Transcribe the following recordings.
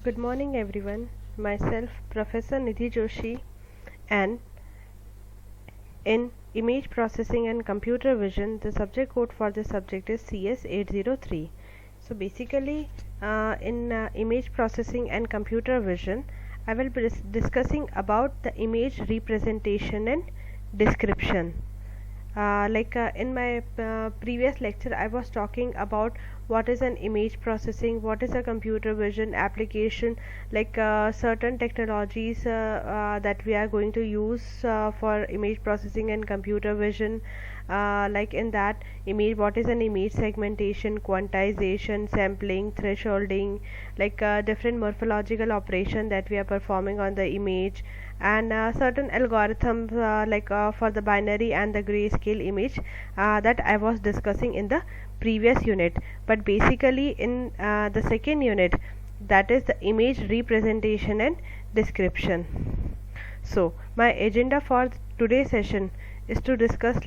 Good morning everyone. Myself Professor Nidhi Joshi, and in Image Processing and Computer Vision the subject code for this subject is CS803. So basically in Image Processing and Computer Vision I will be discussing about the image representation and description. In my previous lecture I was talking about what is an image processing, what is a computer vision application, certain technologies that we are going to use for image processing and computer vision, like in that image, what is an image segmentation, quantization, sampling, thresholding, different morphological operation that we are performing on the image, and certain algorithms for the binary and the grayscale image that I was discussing in the previous unit. But basically in the second unit, that is the image representation and description. So my agenda for today's session is to discuss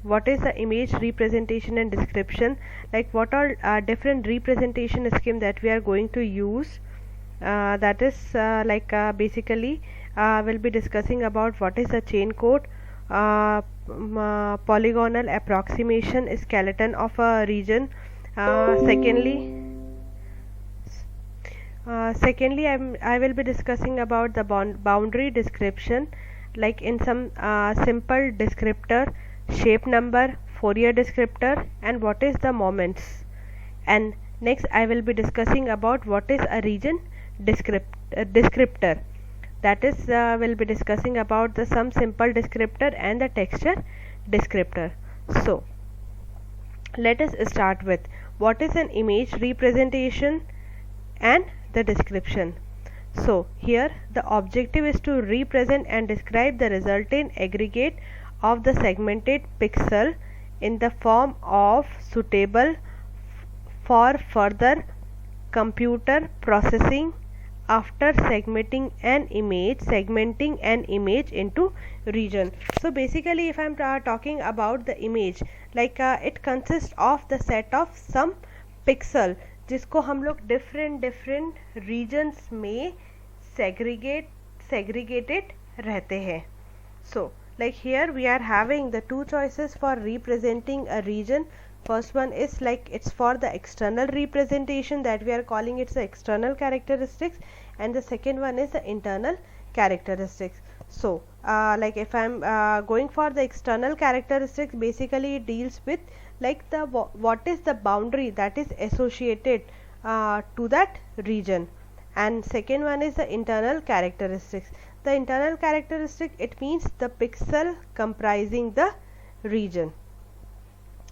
what is the image representation and description, what are different representation scheme that we are going to use. That is basically we'll be discussing about what is a chain code, polygonal approximation skeleton of a region. Secondly, I will be discussing about the boundary description, like in some simple descriptor, shape number, Fourier descriptor, and what is the moments. And next I will be discussing about what is a region descriptor. That is we'll be discussing about the some simple descriptor and the texture descriptor. So let us start with what is an image representation and the description. So here the objective is to represent and describe the resultant aggregate of the segmented pixel in the form of suitable for further computer processing after segmenting an image into region. So basically if I am talking about the image, it consists of the set of some pixel जिसको हम लोग different regions में segregated रहते हैं. So here we are having the two choices for representing a region. First one is it's for the external representation, that we are calling it the external characteristics, and the second one is the internal characteristics. So if I am going for the external characteristics, basically it deals with what is the boundary that is associated to that region, and second one is the internal characteristics. The internal characteristic, it means the pixel comprising the region.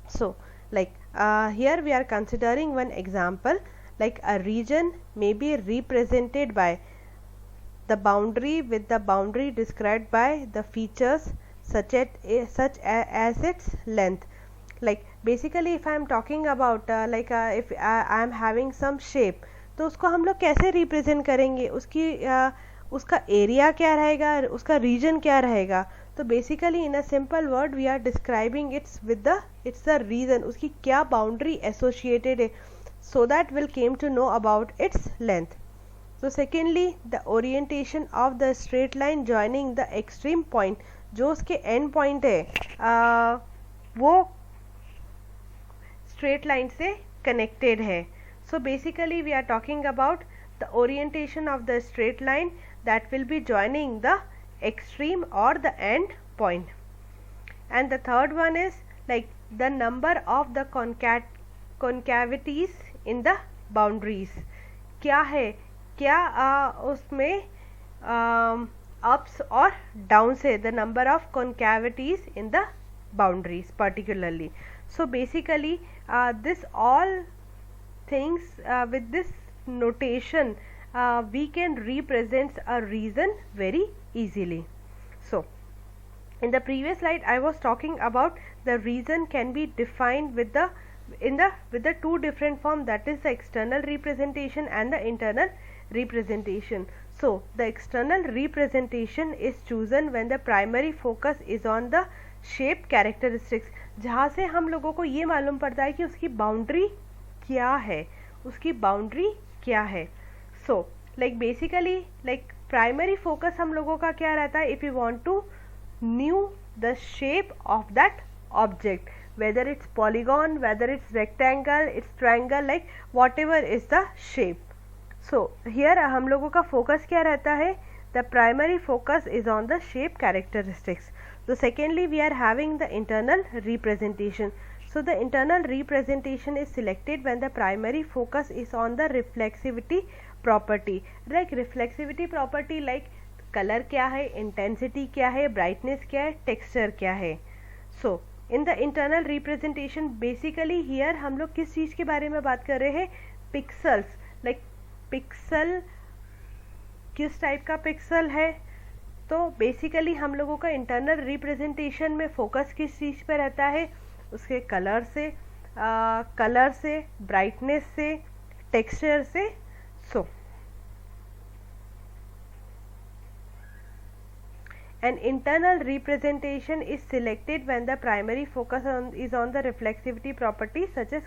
So here we are considering one example, a region may be represented by the boundary with the boundary described by the features such as its length. Basically if I am talking about if I am having some shape, तो उसको हम लोग कैसे represent करेंगे, उसका area क्या रहेगा, उसका रीजन क्या रहेगा. तो basically in a simple word we are describing its with its the reason, उसकी क्या बाउंड्री एसोसिएटेड है, so that will came to know about its length. So secondly, the orientation of the straight line joining the extreme point, जो उसके end point है वो straight line से connected है. So basically we are talking about the orientation of the straight line that will be joining the extreme or the end point. And the third one is the number of the concavities in the boundaries. क्या है, क्या उसमें ups और downs है, the number of concavities in the boundaries particularly. So basically this all things with this notation we can represent a region very easily. So in the previous slide I was talking about the region can be defined with the two different form, that is the external representation and the internal representation. So the external representation is chosen when the primary focus is on the shape characteristics, जहाँ से हम लोगों को ये मालूम पड़ता है कि उसकी बाउंड्री क्या है, उसकी बाउंड्री क्या है. So like basically like primary focus हम लोगों का क्या रहता है, if you want to know the shape of that object, whether it's polygon, whether it's rectangle, it's triangle, like whatever is the shape. So here हम लोगों का focus क्या रहता है, the primary focus is on the shape characteristics. So secondly we are having the internal representation. So the internal representation is selected when the primary focus is on the reflexivity property. Like reflexivity property like color क्या है, intensity क्या है, brightness क्या है, texture क्या है. So in the internal representation basically here हम लोग किस चीज़ के बारे में बात कर रहे हैं, पिक्सल्स. लाइक पिक्सल किस टाइप का पिक्सल है, तो बेसिकली हम लोगों का इंटरनल रिप्रेजेंटेशन में फोकस किस चीज़ पे रहता है, उसके कलर से, ब्राइटनेस से, टेक्सचर से. सो An internal representation is selected when the primary focus is on the reflexivity properties such as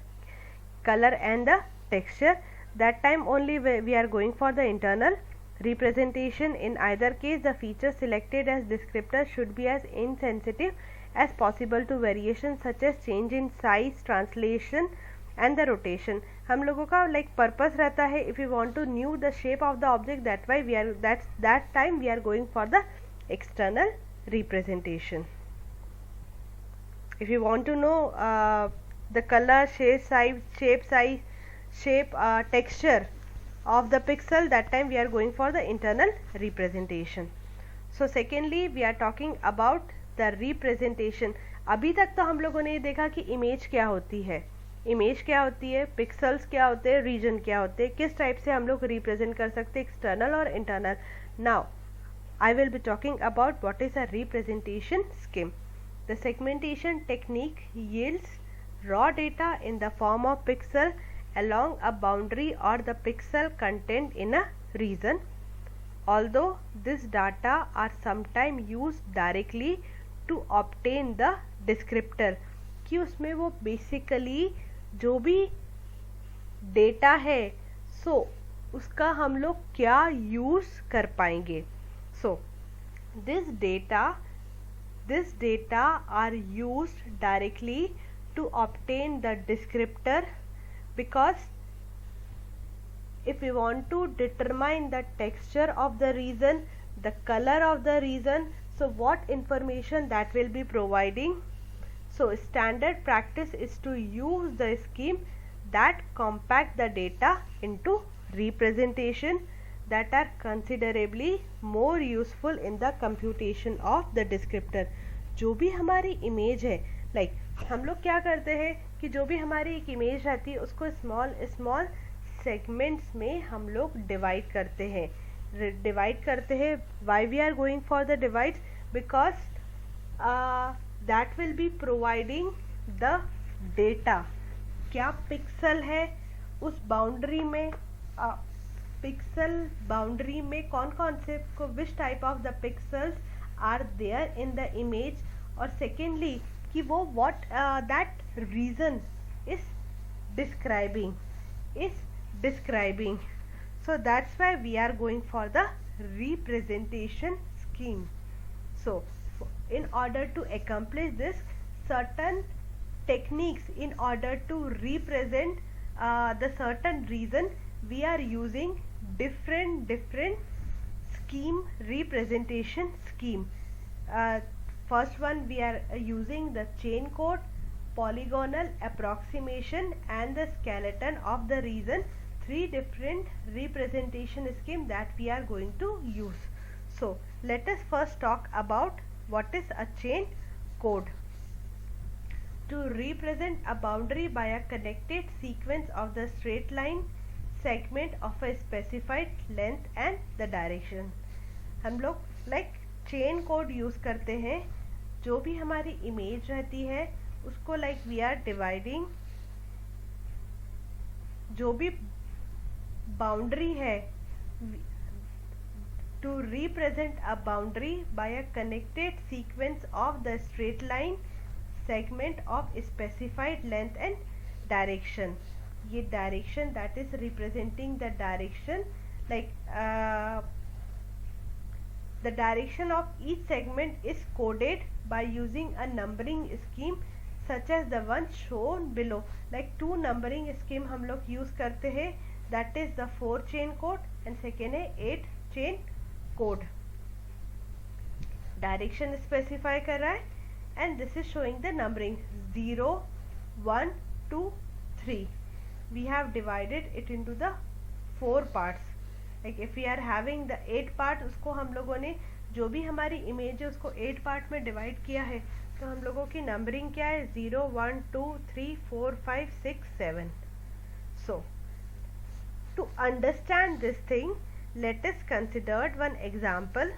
color and the texture. That time only we are going for the internal representation. In either case, the features selected as descriptors should be as insensitive as possible to variations such as change in size, translation and the rotation. हम लोगों का like purpose रहता है, if we want to know the shape of the object, that why we are that time we are going for the external representation. If you want to know the color, shape, texture of the pixel, that time we are going for the internal representation. So secondly we are talking about the representation. अभी तक तो हम लोगों ने ये देखा कि image क्या होती है, पिक्सल्स क्या होते हैं, रीजन क्या होते हैं, किस टाइप से हम लोग रिप्रेजेंट कर सकते हैं, एक्सटर्नल और internal. Now I will be talking about what is a representation scheme. The segmentation technique yields raw data in the form of pixel along a boundary or the pixel content in a region. Although this data are sometimes used directly to obtain the descriptor, कि उसमें वो basically जो भी data है, so उसका हम लोग क्या use कर पाएंगे. So this data are used directly to obtain the descriptor, because if we want to determine the texture of the region, the color of the region, so what information that will be providing. So standard practice is to use the scheme that compact the data into representation that are considerably more useful in the computation of the descriptor. जो भी हमारी image है, like हम लोग क्या करते हैं कि जो भी हमारी एक इमेज रहती है उसको स्मॉल सेगमेंट्स में हम लोग डिवाइड करते हैं. Why we are going for the divide, because that will be providing the data. क्या पिक्सल है उस बाउंड्री में, पिक्सल बाउंड्री में कौन कौन से which type of the pixels are there in the image, और सेकेंडली कि वो what that region is describing. So that's why we are going for the representation scheme. So in order to accomplish this, certain techniques in order to represent the certain reason, we are using different scheme, representation scheme. First one we are using the chain code, polygonal approximation and the skeleton of the region. Three different representation scheme that we are going to use. So let us first talk about what is a chain code. To represent a boundary by a connected sequence of the straight line segment of a specified length and the direction. हम लोग like chain code use करते हैं. जो भी हमारी image रहती है उसको like we are dividing, जो भी boundary है, to represent a boundary by a connected sequence of the straight line segment of specified length and direction. ये direction that is representing the direction, like the direction of each segment is coded by using a numbering scheme such as the one shown below. like 2 numbering scheme हम लोग use करते हैं, that is the 4 chain code and second है 8 chain code. Direction specify कर रहा है and this is showing the numbering 0 1 2 3. we have divided it into the 4 parts. like if we are having the 8 part, उसको हम लोगों ने जो भी हमारी इमेज है उसको 8 पार्ट में डिवाइड किया है, तो हम लोगों की नंबरिंग क्या है 0 1 2 3 4 5 6 7. so to understand this thing, let us consider one example.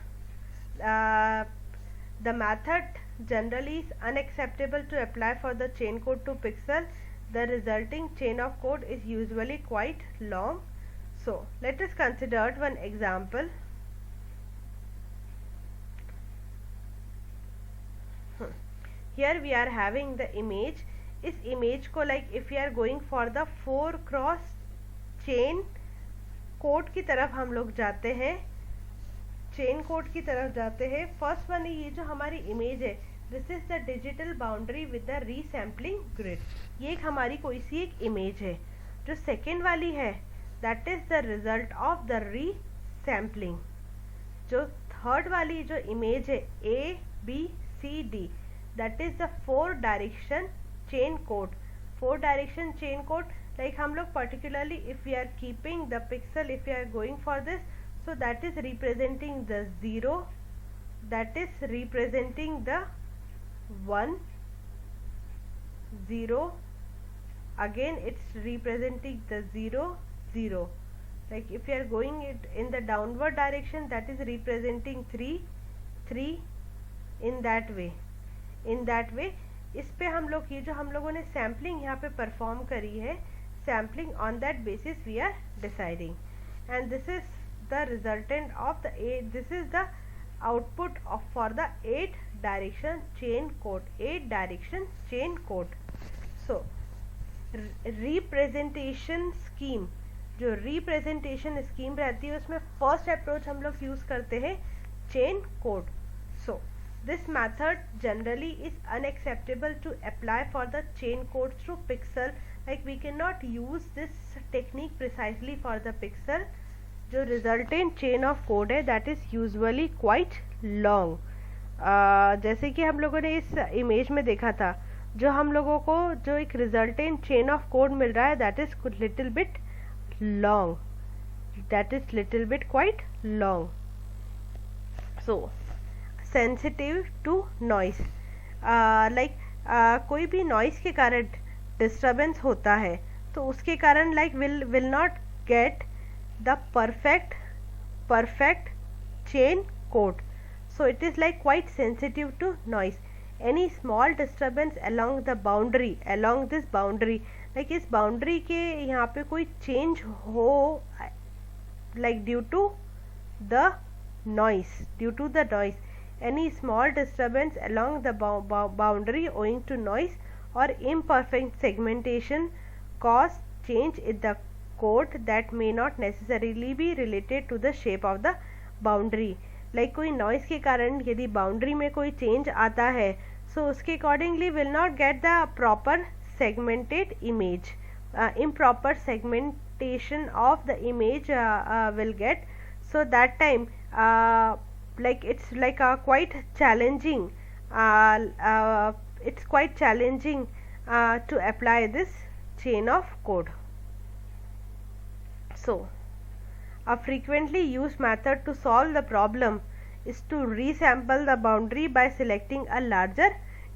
The method generally is unacceptable to apply for the chain code to pixel. The resulting chain of code is usually quite long. So let us consider one example. Here we are having the image. इस image को like if we are going for the 4 cross chain code की तरफ हम लोग जाते हैं, chain code की तरफ जाते हैं. फर्स्ट वन ये जो हमारी इमेज है, this is the digital boundary with the resampling grid. ये एक हमारी कोई सी एक इमेज है. जो सेकेंड वाली है that is the result of the resampling. जो थर्ड वाली जो इमेज है A B C D, that is the 4 direction chain code. 4 direction chain code like हम लोग particularly if we are keeping the pixel, if we are going for this, so that is representing the 0, that is representing the 1 0, again it's representing the 0 0. like if you are going it in the downward direction, that is representing 3 3. in that way इस पे हम लोग ये जो हम लोगों ने sampling यहाँ पे परफॉर्म करी है, sampling on that basis we are deciding, and this is the resultant of the 8, this is the output of for the 8 direction chain code, 8 direction chain code. so representation scheme, जो representation scheme रहती है उसमें first approach हम लोग use करते हैं chain code. so this method generally is unacceptable to apply for the chain code through pixel. like we cannot use this technique precisely for the pixel. जो resultant chain of code है that is usually quite long. जैसे कि हम लोगों ने इस image में देखा था, जो हम लोगों को जो एक रिजल्टेंट चेन ऑफ कोड मिल रहा है that is little bit long, that is little bit quite long. So sensitive to noise, like कोई भी नॉइस के कारण डिस्टर्बेंस होता है तो उसके कारण like will not gate the perfect chain code. so it is like quite sensitive to noise. any small disturbance along the boundary, along this boundary, like इस boundary के यहाँ पे कोई change हो like due to the noise, any small disturbance along the boundary owing to noise or imperfect segmentation cause change in the code that may not necessarily be related to the shape of the boundary. like कोई noise के कारण यदि boundary में कोई change आता है, so उसके accordingly will not get the proper segmented image. Improper segmentation of the image will get. so that time like it's like quite challenging, it's quite challenging to apply this chain of code. So a frequently used method to solve the problem is to resample the boundary by selecting a larger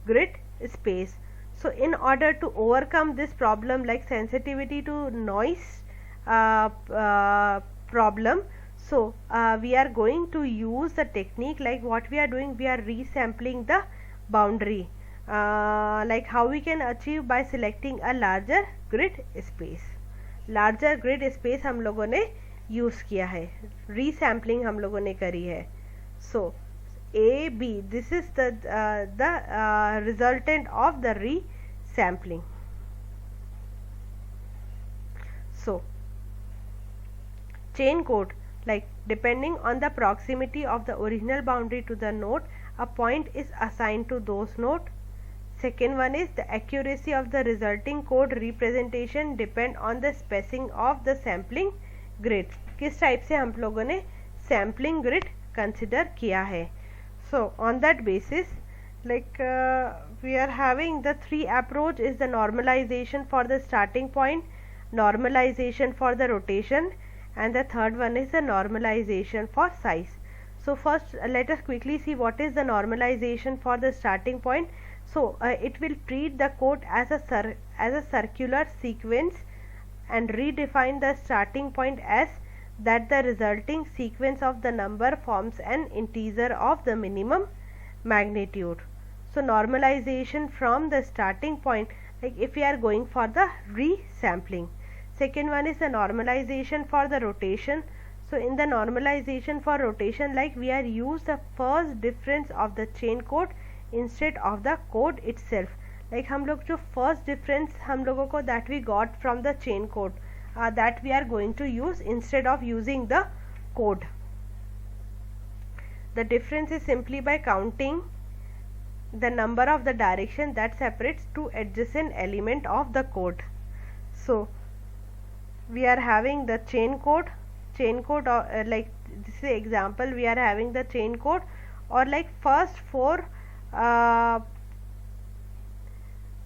grid space. so in order to overcome this problem, like sensitivity to noise problem, so we are going to use the technique like what we are doing, we are resampling the boundary. Like how we can achieve by selecting a larger grid space. Larger grid space हम लोगों ने use किया है, रीसैम्पलिंग हम लोगों ने करी है. So A B, this is the resultant of the resampling. So chain code, like depending on the proximity of the original boundary to the node, a point is assigned to those node. Second one is the accuracy of the resulting code representation depend on the spacing of the sampling grid. किस type से हम लोगों ने sampling grid consider किया है. So on that basis, like we are having the three approach is the normalization for the starting point, normalization for the rotation, and the third one is the normalization for size. So first let us quickly see what is the normalization for the starting point. So it will treat the code as a circular sequence and redefine the starting point as that the resulting sequence of the number forms an integer of the minimum magnitude. So normalization from the starting point, like if we are going for the resampling. Second one is the normalization for the rotation. So in the normalization for rotation, like we are use the first difference of the chain code instead of the code itself. Like हम लोग जो first difference हम लोगों को that we got from the chain code, that we are going to use instead of using the code. The difference is simply by counting the number of the direction that separates two adjacent element of the code. So we are having the chain code like this is example, we are having the chain code और like first four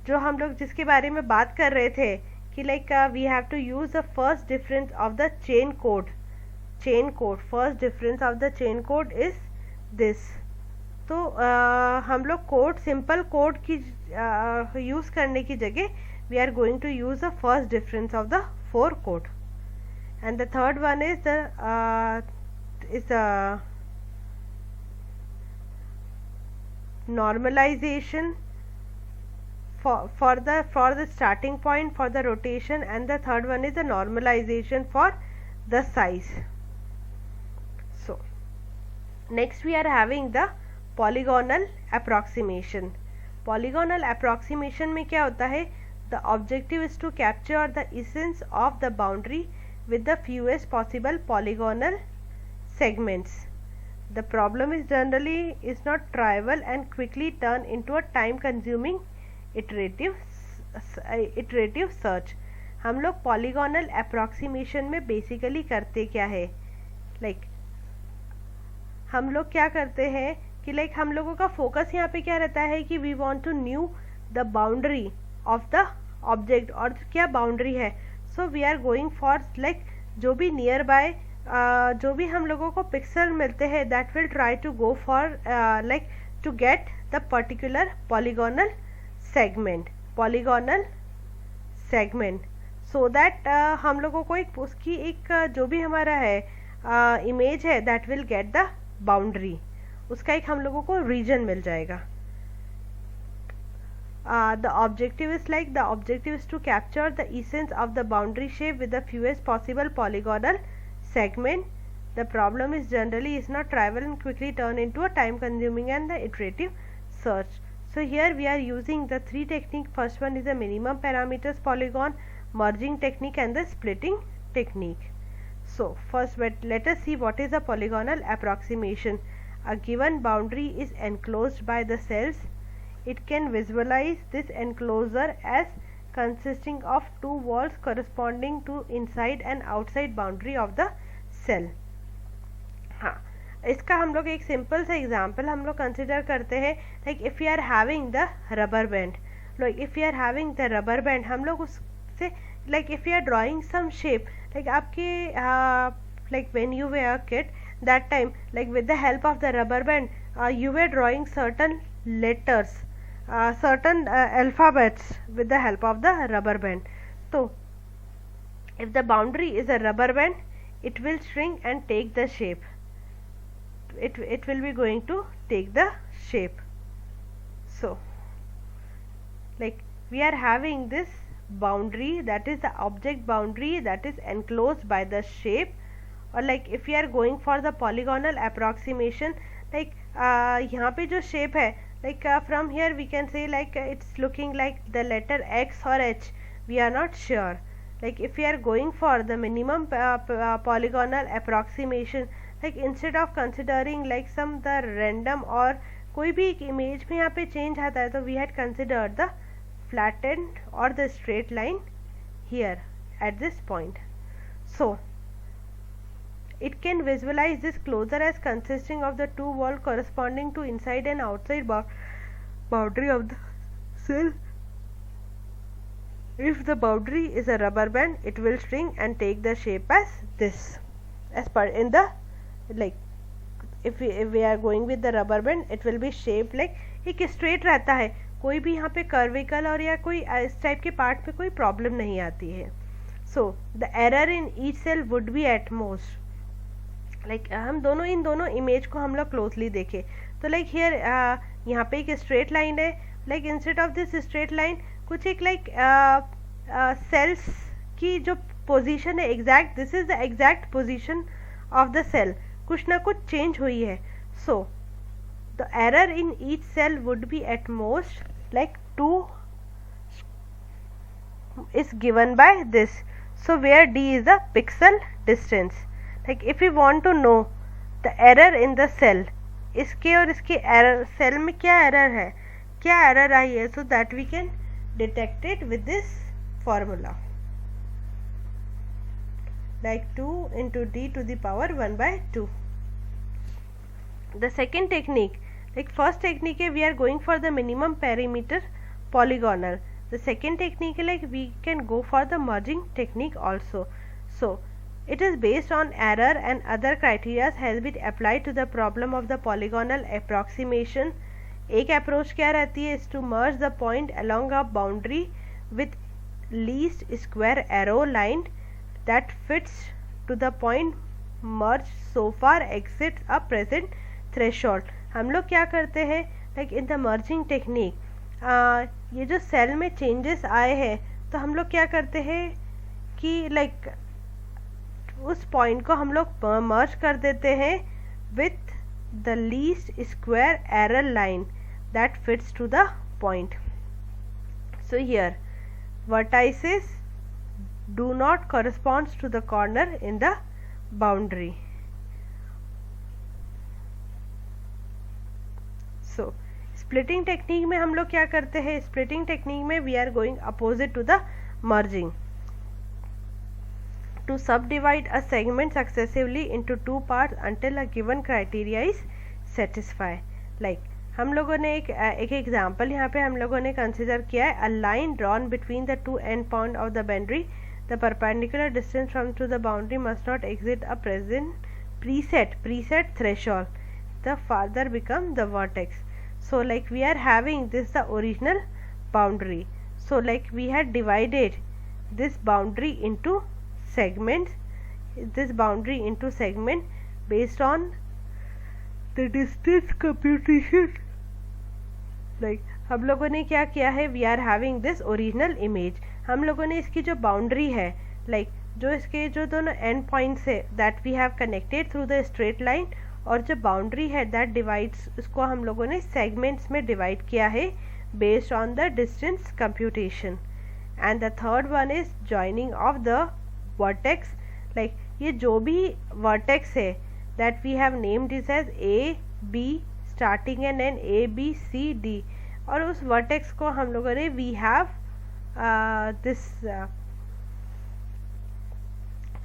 जो हम लोग जिसके बारे में बात कर रहे थे कि like we have to use the first difference of the chain code. First difference of the chain code is this. तो हम लोग कोड सिंपल कोड की यूज़ करने की जगह we are going to use the first difference of the four code. And the third one is the normalization for the starting point for the rotation, and the third one is the normalization for the size. So next we are having the polygonal approximation. Polygonal approximation में क्या होता है? The objective is to capture the essence of the boundary with the fewest possible polygonal segments. The problem is generally is not trivial and quickly turn into a time consuming iterative search. हम लोग polygonal approximation में basically करते क्या है? Like हम लोग क्या करते हैं कि like हम लोगों का फोकस यहाँ पे क्या रहता है कि we want to know the boundary of the object, और क्या बाउंड्री है. So we are going for like जो भी नियर बाय जो भी हम लोगों को पिक्सल मिलते हैं that will try to go for like to get the particular polygonal segment so that हम लोगों को एक उसकी एक जो भी हमारा है इमेज है that will get the boundary, उसका एक हम लोगों को रीजन मिल जाएगा. The objective is to capture the essence of the boundary shape with the fewest possible polygonal segment. The problem is generally is not trivial and quickly turn into a time consuming and the iterative search. So here we are using the three technique. First one is the minimum parameters polygon, merging technique, and the splitting technique. So first let us see what is a polygonal approximation. A given boundary is enclosed by the cells. It can visualize this enclosure as consisting of two walls corresponding to inside and outside boundary of the cell. हाँ, इसका हम लोग एक simple सा example हम लोग consider करते हैं. Like if you are having the rubber band, like if you are having the rubber band हम लोग उससे like if you are drawing some shape like आपके like when you were a kid that time like with the help of the rubber band you were drawing certain letters, certain alphabets with the help of the rubber band. So if the boundary is a rubber band, it will shrink and take the shape. It will be going to take the shape. So like we are having this boundary, that is the object boundary that is enclosed by the shape. Or like if we are going for the polygonal approximation, like यहाँ पे जो shape है like from here we can say like it's looking like the letter X or H, we are not sure. like if we are going for the minimum polygonal approximation, like instead of considering like some the random और कोई भी एक image में यहाँ पे change आता है, तो we had considered the flattened or the straight line here at this point. So it can visualize this closure as consisting of the two walls corresponding to inside and outside boundary of the cell. If the boundary is a rubber band, it will shrink and take the shape as this, as per in the, like if we are going with the rubber band, it will be shaped like एक straight रहता है, कोई भी यहाँ पे कर्विकल और या कोई इस टाइप के पार्ट पे कोई प्रॉब्लम नहीं आती है. So the error in each cell would be at most, like हम दोनों इन दोनों इमेज को हम लोग क्लोजली देखें तो लाइक हियर यहाँ पे एक स्ट्रेट लाइन है, like instead of this straight line कुछ एक लाइक सेल्स की जो पोजीशन है exact, this is the exact position of the cell, कुछ ना कुछ चेंज हुई है. So the error in each cell would be at most like 2 is given by this. So where d is the pixel distance, like if we want to know the error in the cell, इसके और इसके error cell में क्या error है, क्या error आई है, so that we can detect it with this formula, like 2 into d to the power 1 by 2. The second technique, like first technique we are going for the minimum perimeter polygonal, the second technique like we can go for the merging technique also. So it is based on error and other criteria has been applied to the problem of the polygonal approximation. एक approach क्या रहती है, is to merge the point along a boundary with least square arrow line that fits to the point merged so far exceeds a present threshold. हम लोग क्या करते हैं, like in the merging technique, ये जो सेल में changes आए हैं तो हम लोग क्या करते हैं कि लाइक उस पॉइंट को हम लोग मर्ज कर देते हैं with the least square error line that fits to the point. So here vertices do not corresponds to the corner in the boundary. So splitting technique में हम लोग क्या करते हैं, splitting technique में we are going opposite to the merging. To subdivide a segment successively into two parts until a given criteria is satisfied. Like हम लोगों ने एक एग्जाम्पल यहाँ पे हम लोगों ने कंसिडर किया है, a line drawn between the two end point of the boundary, the perpendicular distance from to the boundary must not exceed a preset threshold, the farther become the vertex. So like we are having this the original boundary, so like we had divided this boundary into segments, this boundary into segment based on the distance computation. like हम लोगों ने क्या किया है, we are having this original image, हम लोगों ने इसकी जो boundary है, like जो इसके जो दोनों end points है that we have connected through the straight line, और जो बाउंड्री है दैट डिवाइड्स, उसको हम लोगों ने सेगमेंट्स में डिवाइड किया है based on the distance computation. And the third one is joining of the vertex, like ये जो भी वर्टेक्स है that we have named this as A B starting and an A B C D, और उस vertex को हम लोगों ने we have this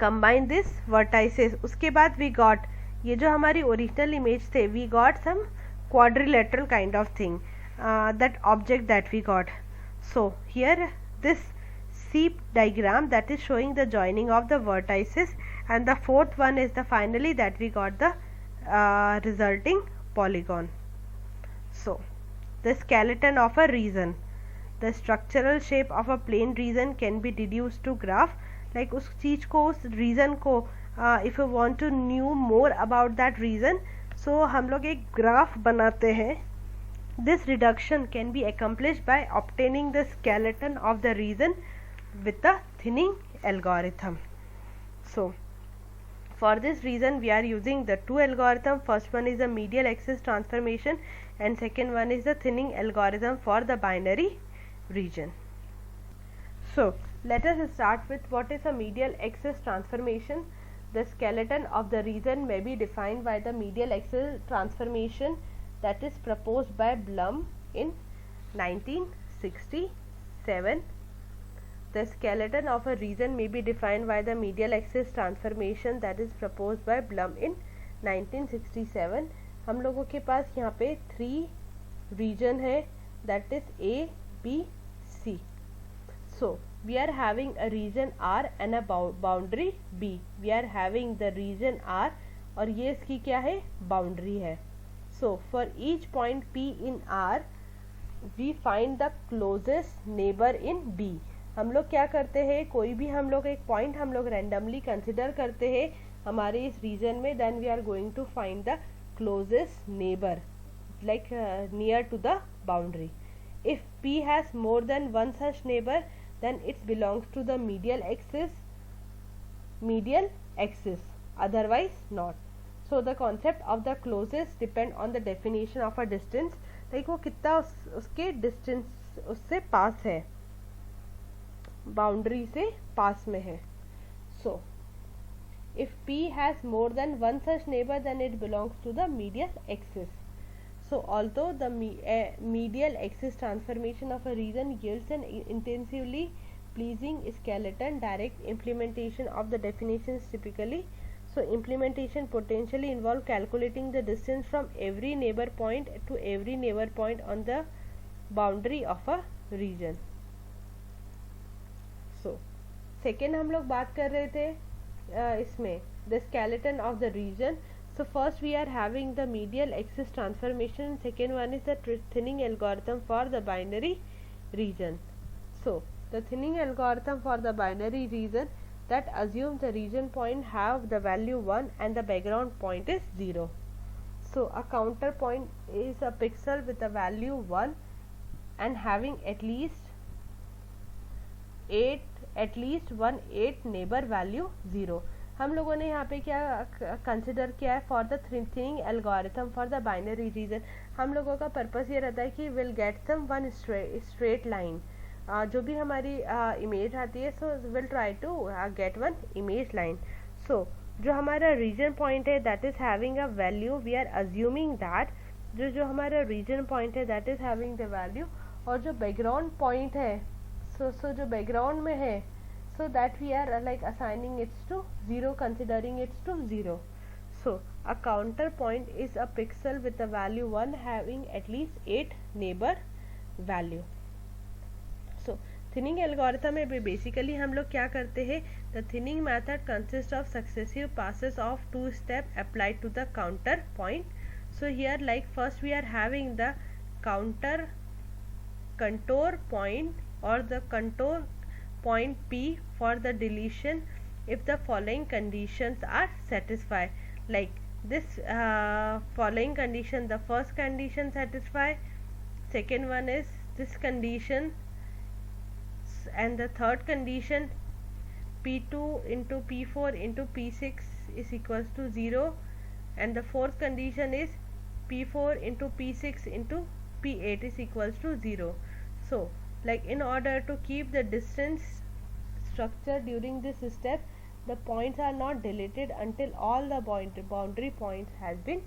combine this vertices. उसके बाद वी गॉट ये जो हमारी ओरिजिनल इमेज थे, we got some quadrilateral kind of thing, that object that we got. So here this seep diagram that is showing the joining of the vertices, and the fourth one is the finally that we got the resulting polygon. So the skeleton of a region, the structural shape of a plane region can be deduced to graph. like उस चीज को, उस region को if you want to know more about that region, so हम लोग एक graph बनाते हैं. This reduction can be accomplished by obtaining the skeleton of the region with the thinning algorithm. So for this reason we are using the two algorithm. First one is the medial axis transformation and second one is the thinning algorithm for the binary region. So Let us start with what is a medial axis transformation. The skeleton of the region may be defined by the medial axis transformation that is proposed by Blum in 1967. The skeleton of a region may be defined by the medial axis transformation that is proposed by Blum in 1967. हम लोगों के पास यहाँ पे 3 region है, that is A, B, C. So we are having a region R and a boundary B. We are having the region R और ये इसकी क्या है, boundary है. So for each point P in R we find the closest neighbor in B. हम लोग क्या करते हैं, कोई भी हम लोग एक पॉइंट हम लोग रैंडमली कंसिडर करते हैं हमारे इस रीजन में, then we are going to find the closest neighbour like near to the boundary. If P has more than one such neighbour then it belongs to the medial axis, otherwise not. So the concept of the closest depend on the definition of a distance, like वो कितना उसके distance उससे पास है, boundary से पास में है. So if P has more than one such neighbor then it belongs to the medial axis. So although the medial axis transformation of a region yields an intensively pleasing skeleton, direct implementation of the definitions typically. So implementation potentially involve calculating the distance from every neighbor point to every neighbor point on the boundary of a region. So second हम लोग बात कर रहे थे इसमें the skeleton of the region. So first we are having the medial axis transformation, second one is the thinning algorithm for the binary region. So the thinning algorithm for the binary region that assumes the region point have the value 1 and the background point is 0. So a counterpoint is a pixel with the value 1 and having at least 1 8 neighbor value 0. हम लोगों ने यहाँ पे क्या consider किया है, for the thinning algorithm for the binary region. हम लोगों का पर्पस ये रहता है कि will get some one straight line, जो भी हमारी इमेज आती है, so will try to get one image line. So जो हमारा रीजन पॉइंट है that is having a value, we are assuming that जो हमारा रीजन पॉइंट है that is having the value, और जो बैकग्राउंड पॉइंट है सो जो बैकग्राउंड में है, so that we are like assigning it to 0, considering it to 0. So a counterpoint is a pixel with the value 1 having at least 8 neighbor value. So thinning algorithm में basically हम लोग क्या करते हैं, the thinning method consists of successive passes of 2 steps applied to the counterpoint. So here like first we are having the contour point or the contour point P for the deletion if the following conditions are satisfied. Like this following condition, the first condition satisfy, second one is this condition, and the third condition P2 into P4 into P6 is equals to 0, and the fourth condition is P4 into P6 into P8 is equals to 0. So like in order to keep the distance structure during this step, the points are not deleted until all the boundary points has been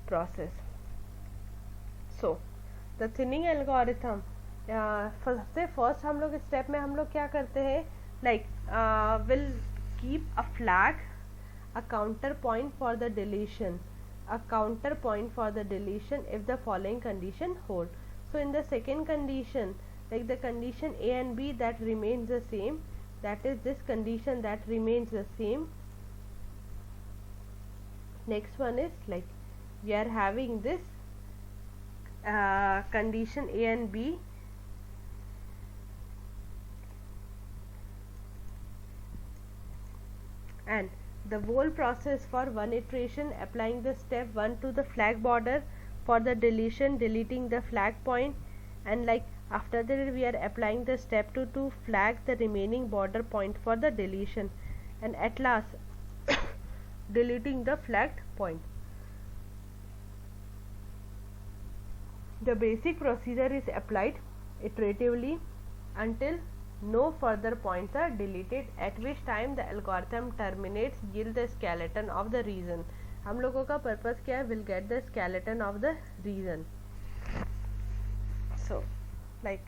processed. So the thinning algorithm, सबसे first हम लोग step में हम लोग क्या करते हैं, like will keep a flag, a counter point for the deletion, if the following condition hold. So in the second condition, like the condition A and B that remains the same, that is this condition that remains the same. Next one is like we are having this condition A and B, and the whole process for one iteration, applying the step 1 to the flag border for the deletion, deleting the flag point, and like after that we are applying the step 2 to flag the remaining border point for the deletion, and at last deleting the flagged point. The basic procedure is applied iteratively until no further points are deleted, at which time the algorithm terminates, yield the skeleton of the region. हम लोगों का purpose क्या है? Will get the skeleton of the region. So like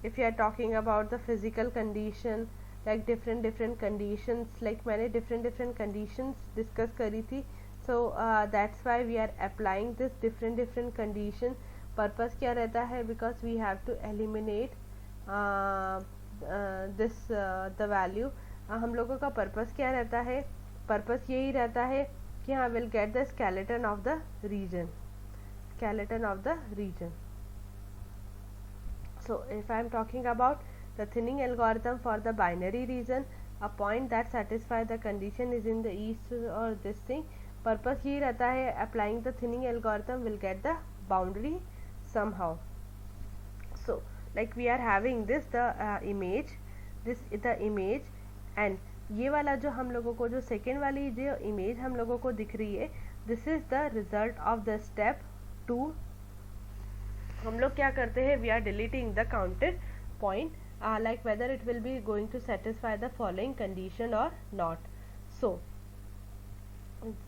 if you are talking about the physical condition, like different conditions, like मैंने different conditions discuss करी थी. So that's why we are applying this different condition. Purpose क्या रहता है? Because we have to eliminate the value. हम लोगों का purpose क्या रहता है? पर्पस यही रहता है कि हाँ will get the skeleton of the region. Skeleton of the region. So if I am talking about the thinning algorithm for the binary region, a point that satisfies the condition is in the east or this thing. Purpose यही रहता है, applying the thinning algorithm will get the boundary somehow. So like we are having this the image, this is the image, and ये वाला जो हम लोगों को जो सेकेंड वाली जो इमेज हम लोगों को दिख रही है, this is the result of the step 2. हम लोग क्या करते हैं? We are deleting the counted point, like whether it will be going to satisfy the following condition और not. So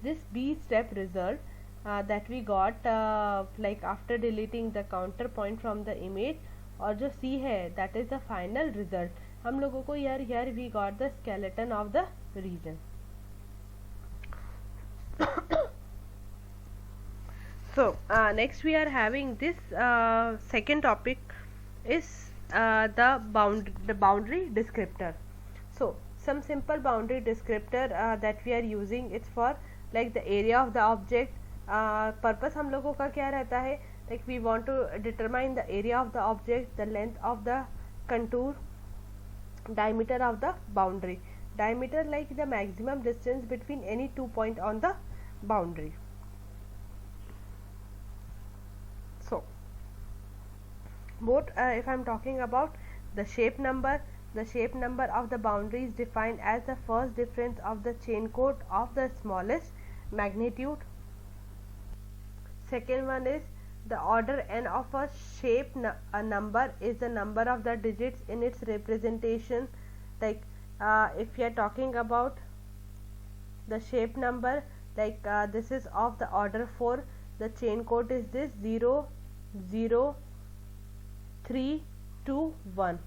this B step result that we got like after deleting the counter point from the image, और जो C है that is the final result. हम लोगों को here we got the skeleton of the region. So next we are having this second topic is the boundary descriptor. So some simple boundary descriptor that we are using, it's for like the area of the object. Purpose हम लोगों का क्या रहता है? Like we want to determine the area of the object, the length of the contour, diameter of the boundary. Diameter like the maximum distance between any 2 points on the boundary. So both if I am talking about the shape number of the boundary is defined as the first difference of the chain code of the smallest magnitude. Second one is the order n of a shape a number is the number of the digits in its representation. Like if you are talking about the shape number, like this is of the order 4, the chain code is this 0 0 3 2 1,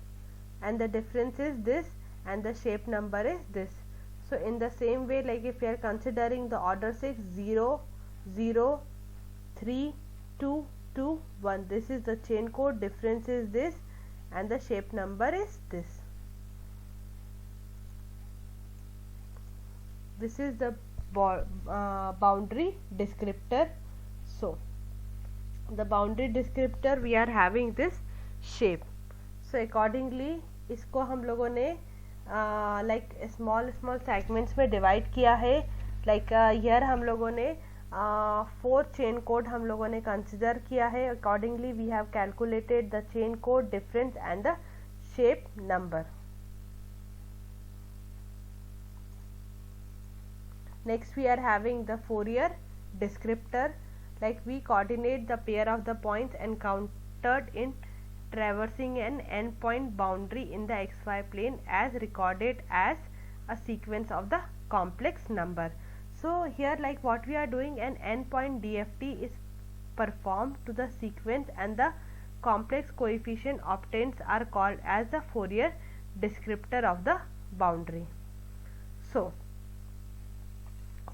and the difference is this, and the shape number is this. So in the same way, like if you are considering the order 6, 0 0 3 2 2 1, this is the chain code, difference is this, and the shape number is this. This is the boundary descriptor. So the boundary descriptor we are having this shape. So accordingly इसको हम लोगों ने like small segments में divide किया है. Like here हम लोगों ने 4 chain code हम लोगों ने consider किया है. Accordingly we have calculated the chain code, difference and the shape number. Next we are having the Fourier descriptor. Like we coordinate the pair of the points encountered in traversing an endpoint boundary in the xy plane as recorded as a sequence of the complex number. So here like what we are doing, an endpoint DFT is performed to the sequence and the complex coefficient obtained are called as the Fourier descriptor of the boundary. So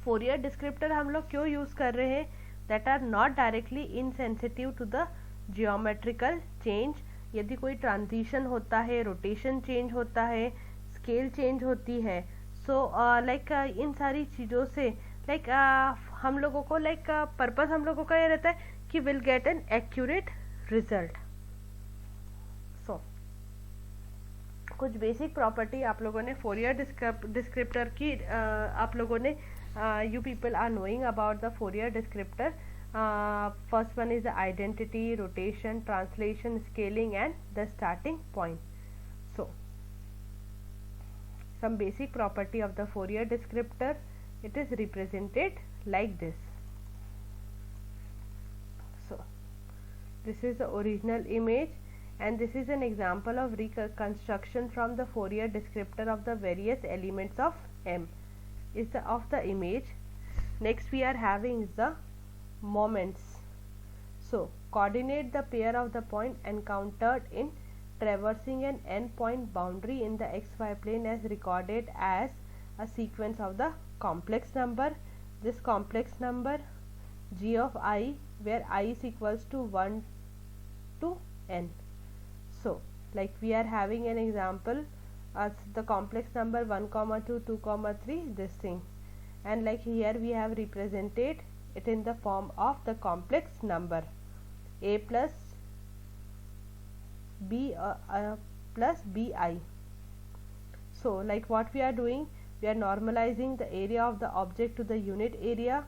Fourier descriptor हम लोग क्यों use कर रहे हैं? That are not directly insensitive to the geometrical change. यदि कोई transition होता है, रोटेशन चेंज होता है, स्केल चेंज होती है, सो लाइक इन सारी चीज़ों से लाइक हम लोगों को लाइक पर्पस हम लोगों का ये रहता है कि will get an accurate result. So कुछ बेसिक प्रॉपर्टी आप लोगों ने फोरियर डिस्क्रिप्टर की आप लोगों ने you people are knowing about the Fourier descriptor. First one is the identity, rotation, translation, scaling and the starting point. So some basic property of the Fourier descriptor, it is represented like this. So this is the original image, and this is an example of reconstruction from the Fourier descriptor of the various elements of M is the of the image. Next we are having the moments. So coordinate the pair of the point encountered in traversing an n point boundary in the xy plane as recorded as a sequence of the complex number. This complex number g of I, where I is equals to 1 to n. So like we are having an example as the complex number 1 comma 2 2 comma 3, this thing, and like here we have represented it in the form of the complex number a plus b plus bi. So like what we are doing, we are normalizing the area of the object to the unit area.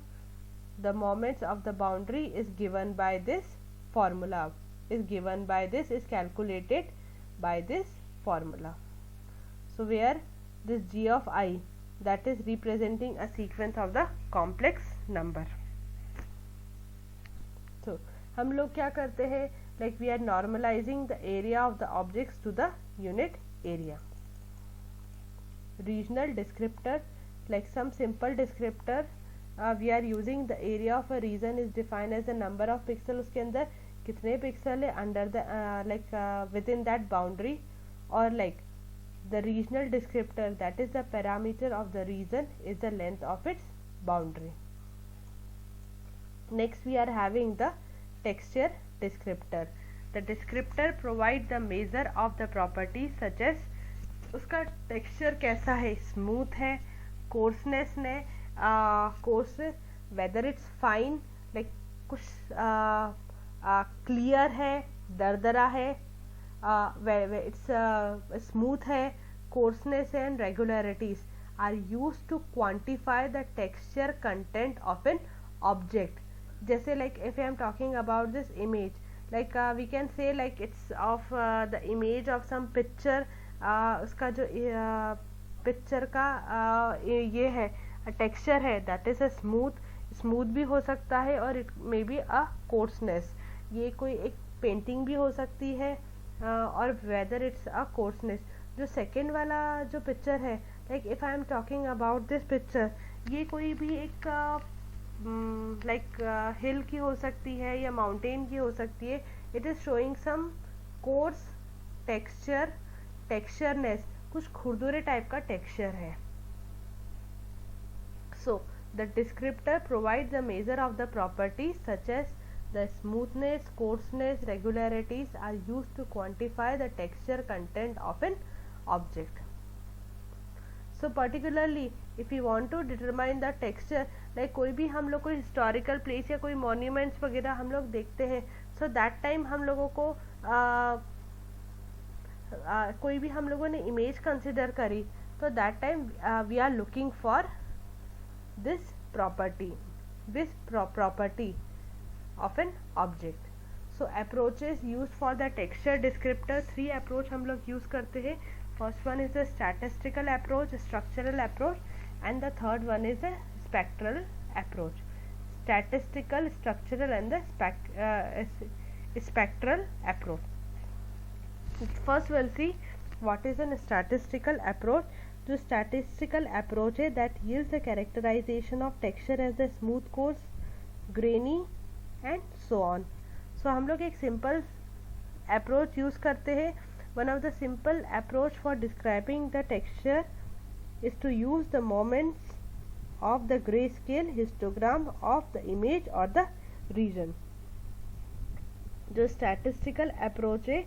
The moments of the boundary is given by this formula, is calculated by this formula. So where this g of I, that is representing a sequence of the complex number. So हम लोग क्या करते हैं, like we are normalizing the area of the objects to the unit area. Regional descriptor, like some simple descriptor, we are using the area of a region is defined as the number of pixel, उसके अंदर कितने pixel है under the within that boundary, or like the regional descriptor, that is the parameter of the region, is the length of its boundary. Next we are having the texture descriptor. The descriptor provides the measure of the properties such as उसका texture कैसा है, smooth है, coarseness ने coarse, whether it's fine, like कुछ clear है, दरदरा है, where it's smooth है, coarseness and regularities are used to quantify the texture content of an object. जैसे like if I am talking about this image, like we can say like it's of the image of some picture, उसका जो picture का ये है texture है, that is a smooth भी हो सकता है, और it may be a coarseness. ये कोई एक painting भी हो सकती है, और whether it's a coarseness. जो second वाला जो picture है, like if I am talking about this picture, ये कोई भी एक like hill की हो सकती है या mountain की हो सकती है. It is showing some coarse textureness, कुछ खुरदुरे टाइप का texture है. So the descriptor provides the measure of the properties such as the smoothness, coarseness, regularities are used to quantify the texture content of an object. So particularly if you want to determine the texture, like कोई भी हम लोग कोई historical place या कोई monuments वगैरह हम लोग देखते हैं, so that time हम लोगों को कोई भी हम लोगों ने image consider करी, तो that time we are looking for this property of an object. So approaches used for the texture descriptor, 3 approach हम लोग use करते हैं. First one is the statistical approach, structural approach, and the third one is the spectral approach. Statistical, structural, and the spectral approach. First we'll see what is a statistical approach. जो statistical approach है that yields the characterization of texture as the smooth, coarse, grainy and so on. So हम लोग एक simple approach use करते हैं. One of the simple approach for describing the texture is to use the moments of the grayscale histogram of the image or the region. जो statistical approach है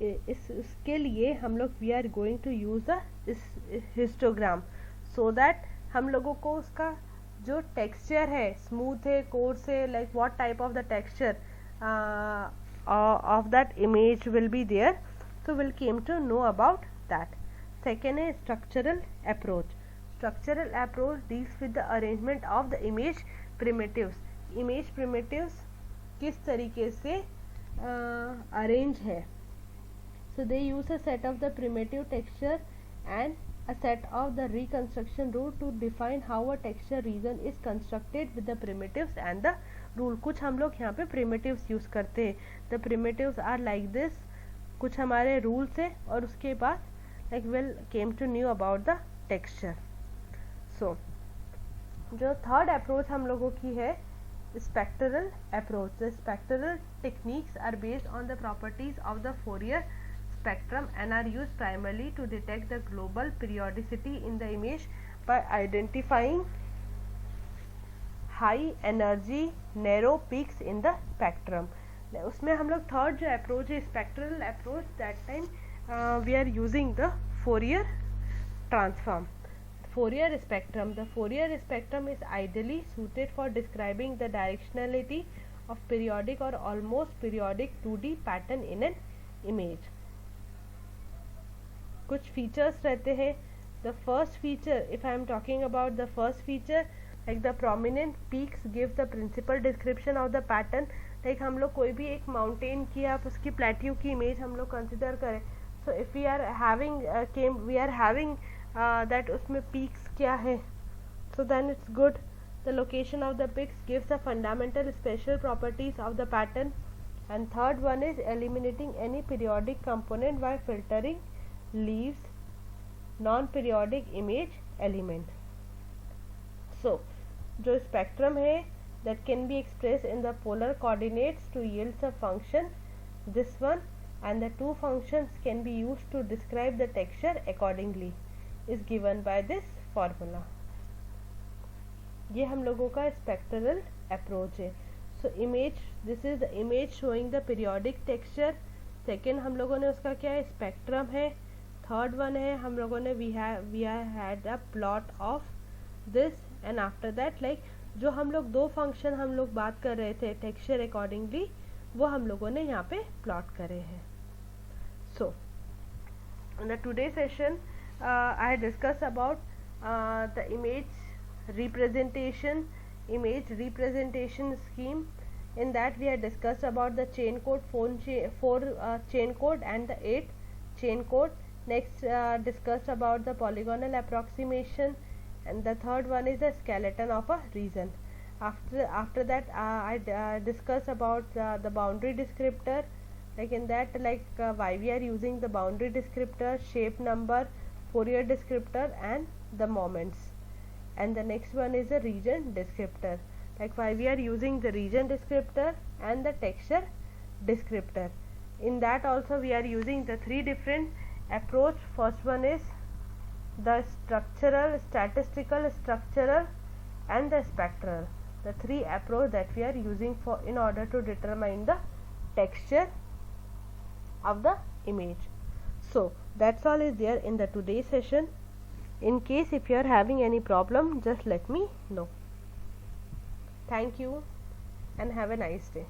इसके लिए हम लोग we are going to use the histogram so that हम लोगों को उसका जो texture है, smooth है, coarse है, like what type of the texture of that image will be there, so we'll came to know about that. Second is structural approach. Structural approach deals with the arrangement of the image primitives. Image primitives किस तरीके से arrange है. So they use a set of the primitive texture and a set of the reconstruction rule to define how a texture region is constructed with the primitives and the rule. कुछ हम लोग यहाँ पे primitives use करते हैं. The primitives are like this: कुछ हमारे rules है और उसके बाद like will came to know about the texture. So जो थर्ड अप्रोच हम लोगों की है spectral approach. The spectral techniques are based on the properties of the Fourier spectrum and are used primarily to detect the global periodicity in the image by identifying high energy narrow peaks in the spectrum. उसमें हम लोग third जो approach है spectral approach, that time we are using the Fourier transform. Fourier spectrum. The Fourier spectrum is ideally suited for describing the directionality of periodic or almost periodic 2D pattern in an image. कुछ features रहते हैं. The first feature, if I am talking about the first feature, like the prominent peaks give the principal description of the pattern. Like हम लोग कोई भी एक mountain की आप उसकी plateau की image हम लोग consider करें, so if we are having that उसमें peaks क्या है, so then it's good. The location of the peaks gives the fundamental special properties of the pattern. And third one is eliminating any periodic component by filtering leaves non-periodic image element. So जो spectrum है that can be expressed in the polar coordinates to yield a function, this one, and the two functions can be used to describe the texture accordingly, is given by this formula. ये हम लोगों का spectral approach है. So image, this is the image showing the periodic texture. Second हम लोगों ने उसका क्या है, spectrum है. Third one है हम लोगों ने we had a plot of this, and after that like जो हम लोग दो फंक्शन हम लोग बात कर रहे थे texture accordingly, वो हम लोगों ने यहाँ पे प्लॉट करे हैं. So in the today's session I discuss about the image representation scheme. In that we had discussed about the chain code, 4 chain code and the 8 chain code. Next discussed about the polygonal approximation, and the third one is the skeleton of a region. After that I discussed about the boundary descriptor, like in that why we are using the boundary descriptor, shape number, Fourier descriptor and the moments. And the next one is the region descriptor, like why we are using the region descriptor and the texture descriptor. In that also we are using the three different approach. First one is the structural, statistical, structural and the spectral. The three approach that we are using for in order to determine the texture of the image. So that's all is there in the today's session. In case if you are having any problem, just let me know. Thank you and have a nice day.